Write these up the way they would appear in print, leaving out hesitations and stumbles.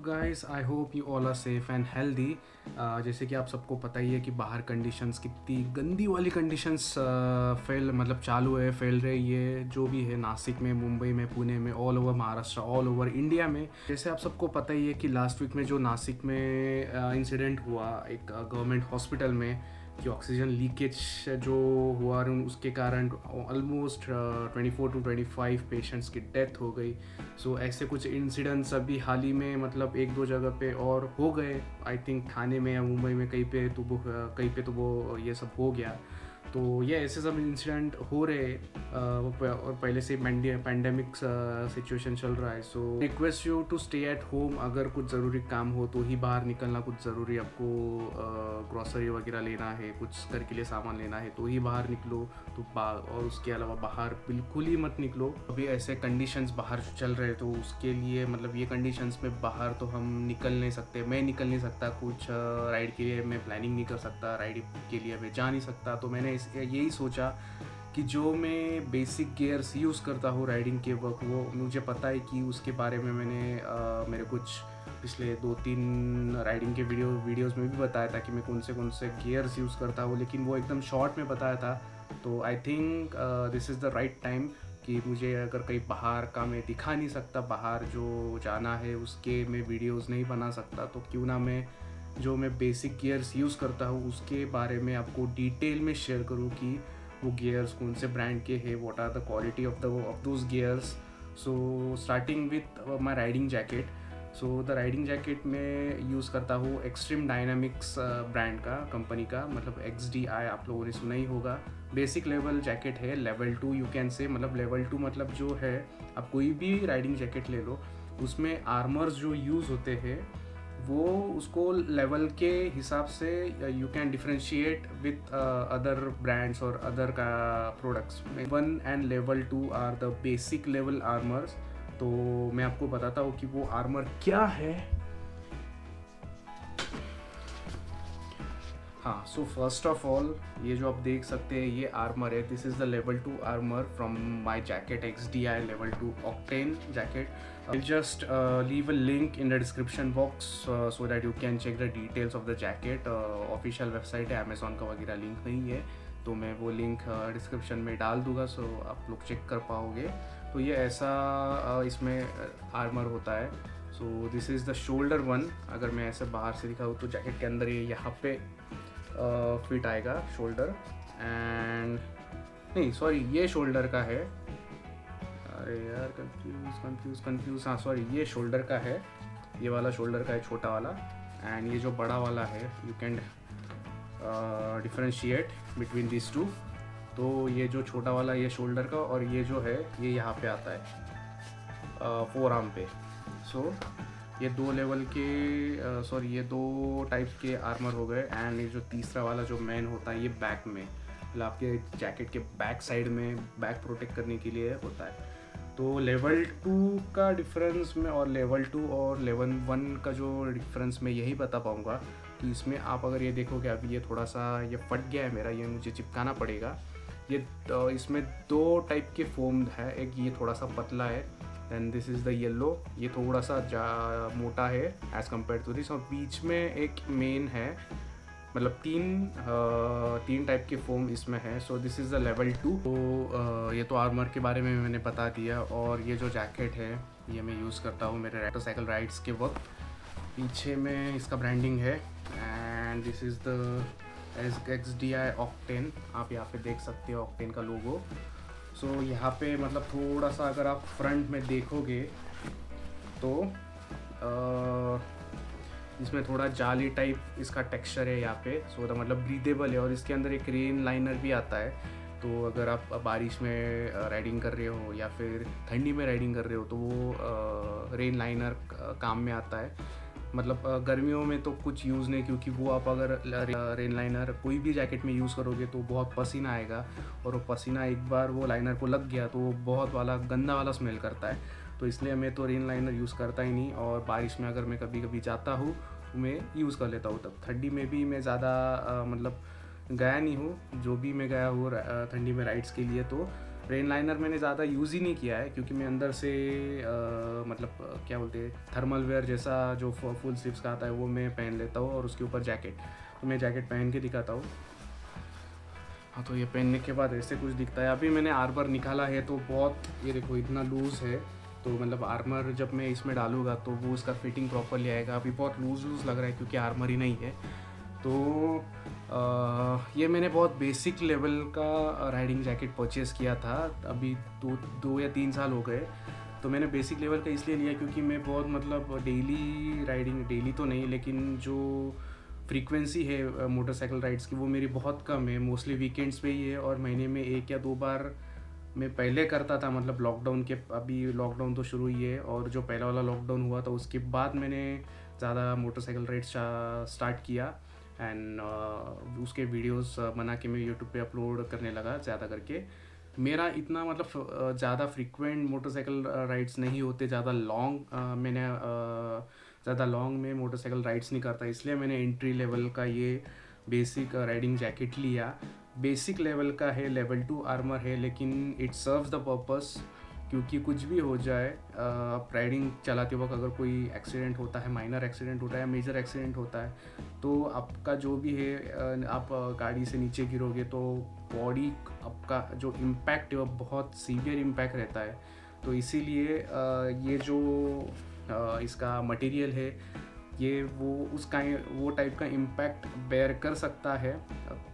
Guys, I hope you all are safe and healthy. जैसे कि आप सबको पता ही है कि बाहर कंडीशंस कितनी गंदी वाली कंडीशंस चालू है, फैल रही है, जो भी है नासिक में, मुंबई में, पुणे में, all over Maharashtra, all over India में। जैसे आप सबको पता ही है कि लास्ट वीक में जो नासिक में इंसिडेंट हुआ एक गवर्नमेंट हॉस्पिटल में, कि ऑक्सीजन लीकेज जो हुआ उसके कारण ऑलमोस्ट 24 to 25 पेशेंट्स की डेथ हो गई। सो ऐसे कुछ इंसिडेंट्स अभी हाल ही में एक दो जगह पे और हो गए। आई थिंक ठाणे में या मुंबई में कहीं पे तो वो ये सब हो गया। तो ये ऐसे सब इंसिडेंट हो रहे और पहले से पैंडेमिक सिचुएशन चल रहा है। So request you to stay at home. अगर कुछ ज़रूरी काम हो तो ही बाहर निकलना, कुछ ज़रूरी आपको ग्रॉसरी वगैरह लेना है, कुछ घर के लिए सामान लेना है तो ही बाहर निकलो। और उसके अलावा बाहर बिल्कुल ही मत निकलो। अभी ऐसे कंडीशंस बाहर चल रहे तो उसके लिए ये कंडीशंस में बाहर तो हम निकल नहीं सकते। मैं निकल नहीं सकता, कुछ राइड के लिए मैं प्लानिंग नहीं कर सकता, राइड के लिए मैं जा नहीं सकता। तो मैंने यही सोचा कि जो मैं बेसिक गियर्स यूज़ करता हूँ राइडिंग के वक्त, वो मुझे पता है कि उसके बारे में मैंने मेरे कुछ पिछले 2-3 राइडिंग के वीडियोज़ में भी बताया था कि मैं कौन से गियर्स यूज़ करता हूँ, लेकिन वो एकदम शॉर्ट में बताया था। तो I think this is the right time कि मुझे अगर कहीं बाहर का मैं दिखा नहीं सकता, बाहर जो जाना है उसके मैं वीडियोज़ नहीं बना सकता, तो क्यों ना मैं जो मैं बेसिक गियर्स यूज़ करता हूँ उसके बारे में आपको डिटेल में शेयर करूँ कि वो गियर्स कौन से ब्रांड के हैं, what are the quality of those gears. So starting with my riding jacket. So the riding jacket में यूज़ करता हूँ एक्सट्रीम डायनामिक्स ब्रांड का, कंपनी का, XDI आप लोगों ने सुना ही होगा। बेसिक लेवल जैकेट है, level 2 you can say. Level 2 जो है, आप कोई भी राइडिंग जैकेट ले लो, उसमें आर्मर्स जो यूज़ होते हैं वो उसको लेवल के हिसाब से you can differentiate with other brands और अदर का products. 1 and level 2 are the basic level armours. तो मैं आपको बताता हूँ कि वो आर्मर क्या है। हाँ, सो फर्स्ट ऑफ ऑल ये जो आप देख सकते हैं ये आर्मर है। This is the level 2 armour from my jacket XDI level 2 octane jacket. I'll just leave a link in the description box so that you can check the details of the jacket. Official website है, Amazon का वगैरह link नहीं है, तो मैं वो link description में डाल दूंगा, सो आप लोग चेक कर पाओगे। तो ये ऐसा इसमें आर्मर होता है। So this is the shoulder one. अगर मैं ऐसे बाहर से दिखाऊँ तो जैकेट के अंदर ये यहाँ पे फिट आएगा शोल्डर, एंड नहीं सॉरी ये शोल्डर का है। अरे यार कंफ्यूज हाँ सॉरी, ये शोल्डर का है, ये वाला शोल्डर का है, छोटा वाला। एंड ये जो बड़ा वाला है, you can differentiate between this two. तो ये जो छोटा वाला ये शोल्डर का, और ये जो है ये यहाँ पे आता है फोर आर्म पे। सो ये 2 लेवल के ये 2 टाइप के आर्मर हो गए। एंड ये जो तीसरा वाला जो मेन होता है ये बैक में, आपके जैकेट के बैक साइड में बैक प्रोटेक्ट करने के लिए होता है। तो लेवल 2 का डिफरेंस में और लेवल 2 और लेवल 1 का जो डिफरेंस मैं यही बता पाऊँगा कि इसमें आप अगर ये देखोगे, अभी ये थोड़ा सा ये फट गया है मेरा, ये मुझे चिपकाना पड़ेगा। ये इसमें 2 टाइप के फोम है, एक ये थोड़ा सा पतला है, and this is the yellow, ये थोड़ा सा मोटा है एज़ कम्पेयर टू दिस, और बीच में एक मेन है। तीन टाइप के फोम इसमें है। So this is the level 2। तो ये तो आर्मर के बारे में मैंने बता दिया। और ये जो जैकेट है ये मैं यूज़ करता हूँ मेरे मोटरसाइकिल राइड्स के वक्त। पीछे में इसका ब्रांडिंग है, and this is the XDI octane. आप यहाँ पे देख सकते हो ऑक्टेन का लोगो। सो यहाँ पे थोड़ा सा अगर आप फ्रंट में देखोगे तो इसमें थोड़ा जाली टाइप इसका टेक्सचर है यहाँ पे। सो ब्रीदेबल है, और इसके अंदर एक रेन लाइनर भी आता है। तो अगर आप बारिश में राइडिंग कर रहे हो या फिर ठंडी में राइडिंग कर रहे हो तो वो रेन लाइनर काम में आता है। गर्मियों में तो कुछ यूज़ नहीं, क्योंकि वो आप अगर रेन लाइनर कोई भी जैकेट में यूज़ करोगे तो बहुत पसीना आएगा, और वो पसीना एक बार वो लाइनर को लग गया तो वो बहुत गंदा वाला स्मेल करता है। तो इसलिए मैं तो रेन लाइनर यूज़ करता ही नहीं। और बारिश में अगर मैं कभी कभी जाता हूँ तो मैं यूज़ कर लेता हूँ। तब ठंडी में भी मैं ज़्यादा गया नहीं हूँ। जो भी मैं गया हूँ ठंडी में राइड्स के लिए, तो रेन लाइनर मैंने ज़्यादा यूज़ ही नहीं किया है, क्योंकि मैं अंदर से मतलब क्या बोलते हैं, थर्मल वेयर जैसा जो फुल स्लीव्स का आता है वो मैं पहन लेता हूँ, और उसके ऊपर जैकेट, तो मैं जैकेट पहन के दिखाता हूँ। हाँ, तो ये पहनने के बाद ऐसे कुछ दिखता है। अभी मैंने आर्मर निकाला है तो बहुत, ये देखो इतना लूज़ है, तो मतलब आर्मर जब मैं इसमें डालूँगा तो वो उसका फिटिंग प्रॉपरली आएगा। अभी बहुत लूज़ लग रहा है क्योंकि आर्मर ही नहीं है। तो ये मैंने बहुत बेसिक लेवल का राइडिंग जैकेट परचेज़ किया था, अभी 2 या 3 साल हो गए। तो मैंने बेसिक लेवल का इसलिए लिया क्योंकि मैं बहुत मतलब डेली राइडिंग, डेली तो नहीं लेकिन जो फ्रीक्वेंसी है मोटरसाइकिल राइड्स की वो मेरी बहुत कम है, मोस्टली वीकेंड्स पे ही है, और महीने में 1 या 2 बार मैं पहले करता था, मतलब लॉकडाउन के, अभी लॉकडाउन तो शुरू ही है, और जो पहला वाला लॉकडाउन हुआ था उसके बाद मैंने ज़्यादा मोटरसाइकिल राइड्स स्टार्ट किया। एंड उसके वीडियोस बना के मैं यूट्यूब पे अपलोड करने लगा ज़्यादा करके। मेरा इतना मतलब ज़्यादा फ्रीक्वेंट मोटरसाइकिल राइड्स नहीं होते, ज़्यादा लॉन्ग मैंने ज़्यादा लॉन्ग में मोटरसाइकिल राइड्स नहीं करता, इसलिए मैंने एंट्री लेवल का ये बेसिक राइडिंग जैकेट लिया। बेसिक लेवल का है, लेवल 2 आर्मर है, लेकिन इट सर्व्स द पर्पस, क्योंकि कुछ भी हो जाए, आप राइडिंग चलाते वक्त अगर कोई एक्सीडेंट होता है, माइनर एक्सीडेंट होता है या मेजर एक्सीडेंट होता है, तो आपका जो भी है, आप गाड़ी से नीचे गिरोगे तो बॉडी, आपका जो इम्पैक्ट है वो बहुत सीवियर इम्पैक्ट रहता है। तो इसीलिए ये जो इसका मटेरियल है, ये वो टाइप का इम्पैक्ट बेयर कर सकता है,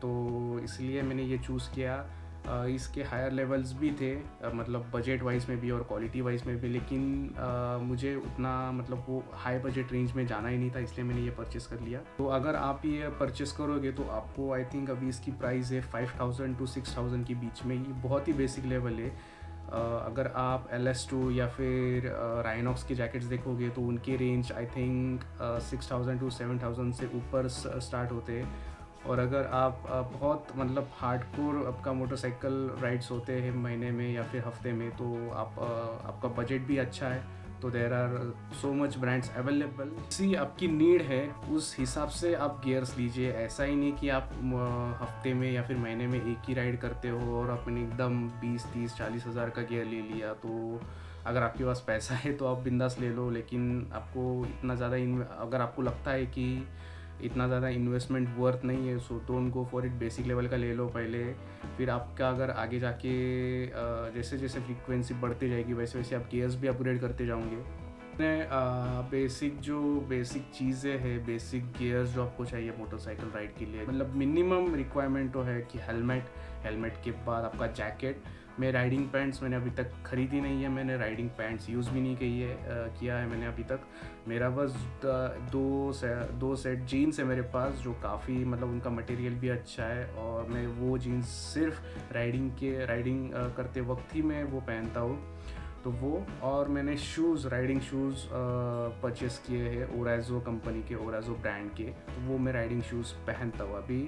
तो इसलिए मैंने ये चूज़ किया। इसके हायर लेवल्स भी थे, मतलब बजट वाइज में भी और क्वालिटी वाइज में भी, लेकिन मुझे उतना मतलब वो हाई बजट रेंज में जाना ही नहीं था, इसलिए मैंने ये परचेस कर लिया। तो अगर आप ये परचेस करोगे तो आपको आई थिंक अभी इसकी प्राइस है 5000 to 6000 के बीच में, ये बहुत ही बेसिक लेवल है। अगर आप LS2 या फिर राइनॉक्स के जैकेट्स देखोगे तो उनके रेंज आई थिंक 6000 to 7000 से ऊपर स्टार्ट होते हैं। और अगर आप बहुत मतलब हार्डकोर आपका मोटरसाइकिल राइड्स होते हैं महीने में या फिर हफ्ते में, तो आपका बजट भी अच्छा है, तो there are so much brands available. इसी आपकी नीड है उस हिसाब से आप गियर्स लीजिए। ऐसा ही नहीं कि आप हफ्ते में या फिर महीने में एक ही राइड करते हो और आपने एकदम 20-30-40 हज़ार का गियर ले लिया। तो अगर आपके पास पैसा है तो आप बिंदास ले लो, लेकिन आपको इतना ज़्यादा अगर आपको लगता है कि इतना ज़्यादा इन्वेस्टमेंट वर्थ नहीं है, so don't go for it, basic level का ले लो पहले। फिर आपका अगर आगे जाके जैसे जैसे फ्रीक्वेंसी बढ़ती जाएगी वैसे वैसे आप गियर्स भी अपग्रेड करते जाओगे। बेसिक चीज़ें हैं, बेसिक गियर्स जो आपको चाहिए मोटरसाइकिल राइड के लिए, मतलब मिनिमम रिक्वायरमेंट तो है कि हेलमेट के बाद आपका जैकेट। मैं राइडिंग पैंट्स मैंने अभी तक ख़रीदी नहीं है, मैंने राइडिंग पैंट्स यूज़ भी नहीं किया है मैंने अभी तक। मेरा बस दो सेट जीन्स है मेरे पास, जो काफ़ी मतलब उनका मटेरियल भी अच्छा है, और मैं वो जीन्स सिर्फ राइडिंग करते वक्त ही मैं वो पहनता हूँ। तो वो, और मैंने राइडिंग शूज़ परचेस किए हैं ओराइज़ो कंपनी के, ओराइज़ो ब्रांड के, तो वो मैं राइडिंग शूज़ पहनता हूँ अभी।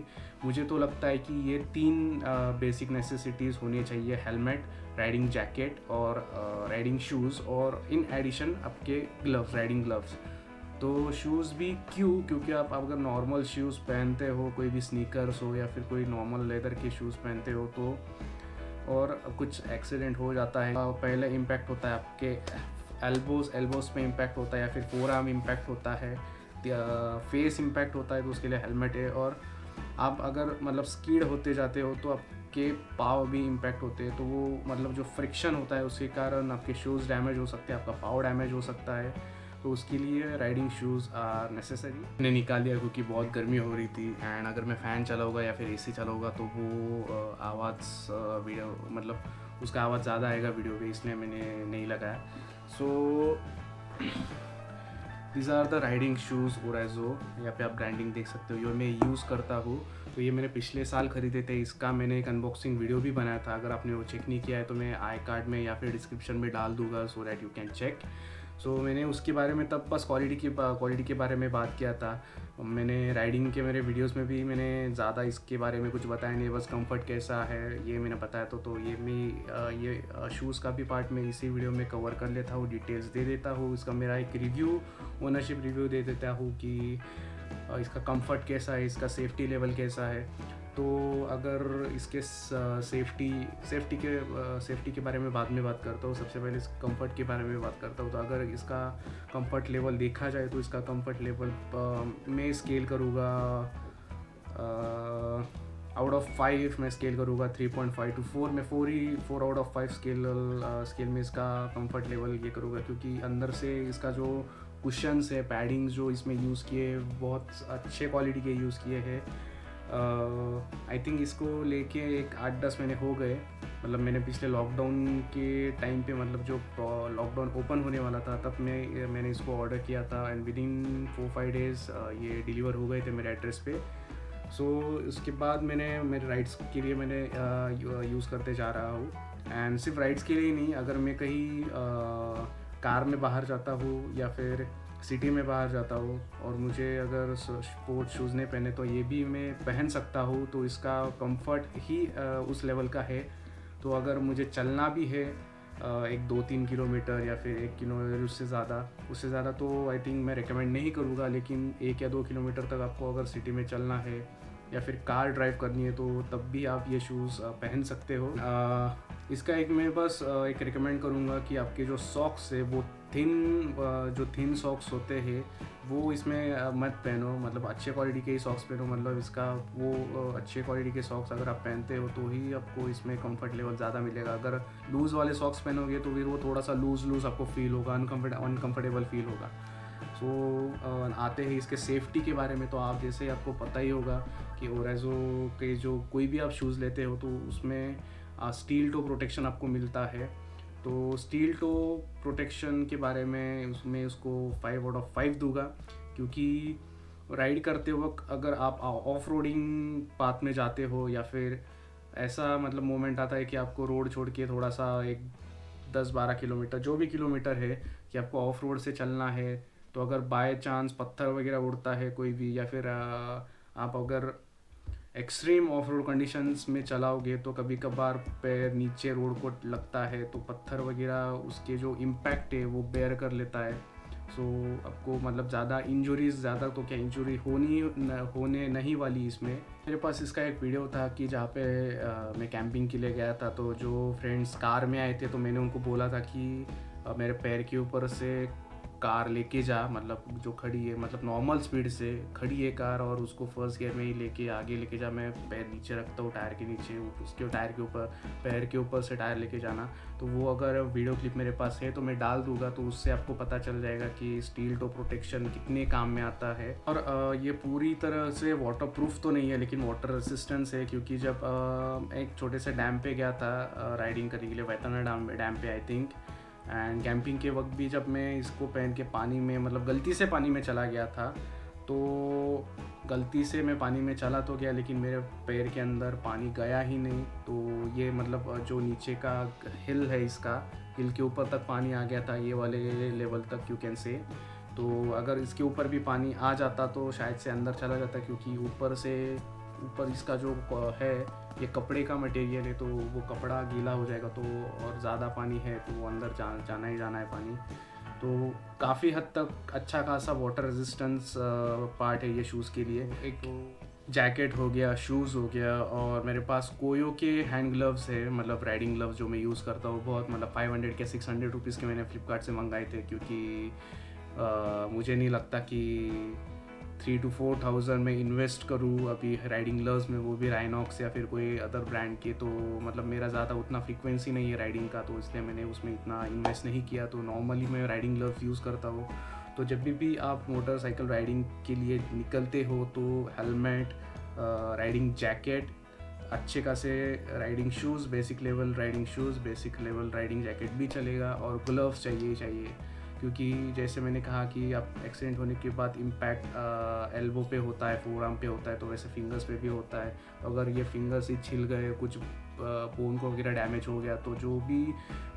मुझे तो लगता है कि ये 3 बेसिक नेसेसिटीज़ होनी चाहिए, हेलमेट, राइडिंग जैकेट और राइडिंग शूज़, और इन एडिशन आपके ग्लव्स, राइडिंग ग्लव्स। तो शूज़ भी क्योंकि आप अगर नॉर्मल शूज़ पहनते हो, कोई भी स्नीकर्स हो या फिर कोई नॉर्मल लेदर के शूज़ पहनते हो, तो और कुछ एक्सीडेंट हो जाता है, पहले इम्पैक्ट होता है आपके एल्बोस पे इम्पैक्ट होता है, या फिर फोर आर्म इम्पैक्ट होता है, फेस इम्पैक्ट होता है, तो उसके लिए हेलमेट है। और आप अगर मतलब स्कीड होते जाते हो तो आपके पाँव भी इम्पैक्ट होते हैं, तो वो मतलब जो फ्रिक्शन होता है उसके कारण आपके शूज़ डैमेज हो सकते हैं, आपका पाँव डैमेज हो सकता है। तो उसके लिए राइडिंग शूज़ आर नेसेसरी। मैंने निकाल दिया क्योंकि बहुत गर्मी हो रही थी, एंड अगर मैं फ़ैन चलाऊँगा या फिर AC चलाऊँगा तो वो आवाज़ वीडियो मतलब उसका आवाज़ ज़्यादा आएगा वीडियो पे, इसलिए मैंने नहीं लगाया। So these are the riding shoes ओराइज़ो, यहाँ पे आप ब्रांडिंग देख सकते हो, जो मैं यूज़ करता हूँ। तो ये मैंने पिछले साल ख़रीदे थे, इसका मैंने एक अनबॉक्सिंग वीडियो भी बनाया था, अगर आपने वो चेक नहीं किया है तो मैं आई कार्ड में या फिर डिस्क्रिप्शन में डाल दूँगा, so that you can check. So मैंने उसके बारे में तब बस क्वालिटी के बारे में बात किया था। मैंने राइडिंग के मेरे वीडियोस में भी मैंने ज़्यादा इसके बारे में कुछ बताया नहीं, बस कंफर्ट कैसा है ये मैंने बताया। तो ये शूज़ का भी पार्ट मैं इसी वीडियो में कवर कर लेता हूँ, डिटेल्स दे देता हूँ, इसका मेरा एक ओनरशिप रिव्यू दे देता हूँ कि इसका कंफर्ट कैसा है, इसका सेफ्टी लेवल कैसा है। तो अगर इसके सेफ्टी के बारे में बाद में बात करता हूँ, सबसे पहले इस कंफर्ट के बारे में बात करता हूँ। तो अगर इसका कंफर्ट लेवल देखा जाए तो इसका कंफर्ट लेवल मैं स्केल करूँगा, आउट ऑफ 5 मैं स्केल करूँगा 3.5 to 4 में 4 आउट ऑफ 5 स्केल में इसका कंफर्ट लेवल ये करूँगा, क्योंकि अंदर से इसका जो कुशन्स है, पैडिंग्स जो इसमें यूज़ किए बहुत अच्छे क्वालिटी के यूज़ किए हैं। आई थिंक इसको लेके एक 8-10 महीने हो गए, मतलब मैंने पिछले लॉकडाउन के टाइम पे, मतलब जो लॉकडाउन ओपन होने वाला था तब मैंने इसको ऑर्डर किया था एंड विदिन 4-5 डेज़ ये डिलीवर हो गए थे मेरे एड्रेस पे। सो उसके बाद मैंने मेरे राइड्स के लिए मैंने यूज़ करते जा रहा हूँ। एंड सिर्फ राइड्स के लिए ही नहीं, अगर मैं कहीं कार में बाहर जाता हूँ या फिर सिटी में बाहर जाता हूँ और मुझे अगर स्पोर्ट्स शूज़ नहीं पहने तो ये भी मैं पहन सकता हूँ। तो इसका कंफर्ट ही उस लेवल का है। तो अगर मुझे चलना भी है 1-2-3 किलोमीटर या फिर 1 किलोमीटर उससे ज़्यादा तो आई थिंक मैं रिकमेंड नहीं करूँगा, लेकिन 1 या 2 किलोमीटर तक आपको अगर सिटी में चलना है या फिर कार ड्राइव करनी है तो तब भी आप ये शूज़ पहन सकते हो। इसका मैं बस एक रिकमेंड करूँगा कि आपके जो सॉक्स है वो थिन सॉक्स होते हैं वो इसमें मत पहनो, मतलब अच्छे क्वालिटी के ही सॉक्स पहनो। मतलब इसका वो अच्छे क्वालिटी के सॉक्स अगर आप पहनते हो तो ही आपको इसमें कंफर्ट लेवल ज़्यादा मिलेगा। अगर लूज़ वाले सॉक्स पहनोगे तो फिर वो थोड़ा सा लूज़ आपको फील होगा, अनकम्फर्टेबल फील होगा। सो आते हैं इसके सेफ्टी के बारे में। तो आप जैसे आपको पता ही होगा कि ओराइज़ो के जो कोई भी आप शूज़ लेते हो तो उसमें स्टील टो प्रोटेक्शन आपको मिलता है। तो स्टील टो प्रोटेक्शन के बारे में उसमें उसको 5 आउट ऑफ 5 दूंगा, क्योंकि राइड करते वक्त अगर आप ऑफ रोडिंग पाथ में जाते हो या फिर ऐसा मतलब मोमेंट आता है कि आपको रोड छोड़ के थोड़ा सा एक 10-12 किलोमीटर जो भी किलोमीटर है कि आपको ऑफ रोड से चलना है, तो अगर बाय चांस पत्थर वगैरह उड़ता है कोई भी या फिर आप अगर एक्सट्रीम ऑफ रोड कंडीशंस में चलाओगे तो कभी कभार पैर नीचे रोड को लगता है, तो पत्थर वगैरह उसके जो इम्पैक्ट है वो बेयर कर लेता है। सो आपको मतलब ज़्यादा तो क्या इंजरी होने नहीं वाली इसमें। मेरे पास इसका एक वीडियो था कि जहाँ पे मैं कैंपिंग के लिए गया था, तो जो फ्रेंड्स कार में आए थे तो मैंने उनको बोला था कि मेरे पैर के ऊपर से कार लेके जा, मतलब जो खड़ी है, मतलब नॉर्मल स्पीड से खड़ी है कार और उसको फर्स्ट गियर में ही आगे लेके जा। मैं पैर नीचे रखता हूँ टायर के नीचे, उसके टायर के ऊपर पैर के ऊपर से टायर लेके जाना। तो वो अगर वीडियो क्लिप मेरे पास है तो मैं डाल दूंगा, तो उससे आपको पता चल जाएगा कि स्टील टो प्रोटेक्शन कितने काम में आता है। और ये पूरी तरह से वाटर प्रूफ तो नहीं है लेकिन वाटर रेसिस्टेंस है, क्योंकि जब एक छोटे से डैम पे गया था राइडिंग करने के लिए, वैतरना डैम पे आई थिंक, एंड कैंपिंग के वक्त भी जब मैं इसको पहन के पानी में, मतलब गलती से पानी में चला गया था, तो गलती से मैं पानी में चला तो गया लेकिन मेरे पैर के अंदर पानी गया ही नहीं। तो ये मतलब जो नीचे का हिल है, इसका हिल के ऊपर तक पानी आ गया था, ये वाले लेवल तक यू कैन से। तो अगर इसके ऊपर भी पानी आ जाता तो शायद से अंदर चला जाता, क्योंकि ऊपर इसका जो है ये कपड़े का मटेरियल है, तो वो कपड़ा गीला हो जाएगा। तो और ज़्यादा पानी है तो वो अंदर जाना ही जाना है पानी। तो काफ़ी हद तक अच्छा खासा वाटर रेजिस्टेंस पार्ट है ये शूज़ के लिए। एक जैकेट हो गया, शूज़ हो गया, और मेरे पास कोयो के हैंड ग्लव्स है, मतलब राइडिंग ग्लव्स जो मैं यूज़ करता हूँ। बहुत मतलब 500 के 600 रुपीज़ के मैंने फ्लिपकार्ट से मंगाए थे, क्योंकि मुझे नहीं लगता कि 3,000 to 4,000 में इन्वेस्ट करूँ अभी राइडिंग ग्लव्स में, वो भी राइनॉक्स या फिर कोई अदर ब्रांड के। तो मतलब मेरा ज़्यादा उतना फ्रीक्वेंसी नहीं है राइडिंग का, तो इसलिए मैंने उसमें इतना इन्वेस्ट नहीं किया। तो नॉर्मली मैं राइडिंग ग्लव्स यूज़ करता हूँ। तो जब भी आप मोटरसाइकिल राइडिंग के लिए निकलते हो तो हेलमेट, राइडिंग जैकेट, अच्छे खासे riding shoes, basic level riding jacket भी चलेगा, और ग्लव्स चाहिए, क्योंकि जैसे मैंने कहा कि आप एक्सीडेंट होने के बाद इम्पैक्ट एल्बो पे होता है, फोर आर्म पे होता है, तो वैसे फिंगर्स पे भी होता है। अगर ये फिंगर्स ही छिल गए, कुछ बोन को वगैरह डैमेज हो गया, तो जो भी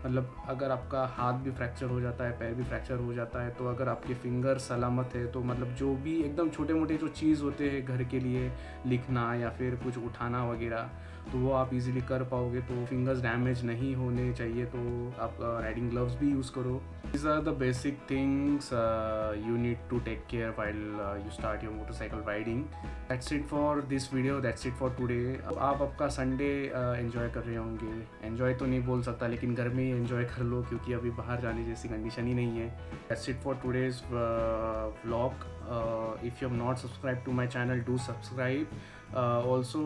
मतलब अगर आपका हाथ भी फ्रैक्चर हो जाता है, पैर भी फ्रैक्चर हो जाता है, तो अगर आपके फिंगर सलामत है तो मतलब जो भी एकदम छोटे मोटे जो चीज़ होते हैं घर के लिए, लिखना या फिर कुछ उठाना वगैरह, तो वो आप इजीली कर पाओगे। तो फिंगर्स डैमेज नहीं होने चाहिए, तो आप राइडिंग ग्लव्स भी यूज़ करो। These are the basic things you need to take care while you start your motorcycle riding. That's it for this video. That's it for today. आप आपका संडे एंजॉय कर रहे होंगे। एंजॉय तो नहीं बोल सकता, लेकिन घर में ही एंजॉय कर लो, क्योंकि अभी बाहर जाने जैसी कंडीशन ही नहीं है। That's it for today's vlog. If you have not subscribed to my channel, do subscribe. Also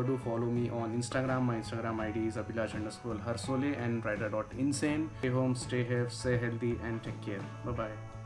do follow me on Instagram. My Instagram ID is abhilash_harsole and rider.insane. Stay home, stay safe, stay healthy, and take care. Bye bye.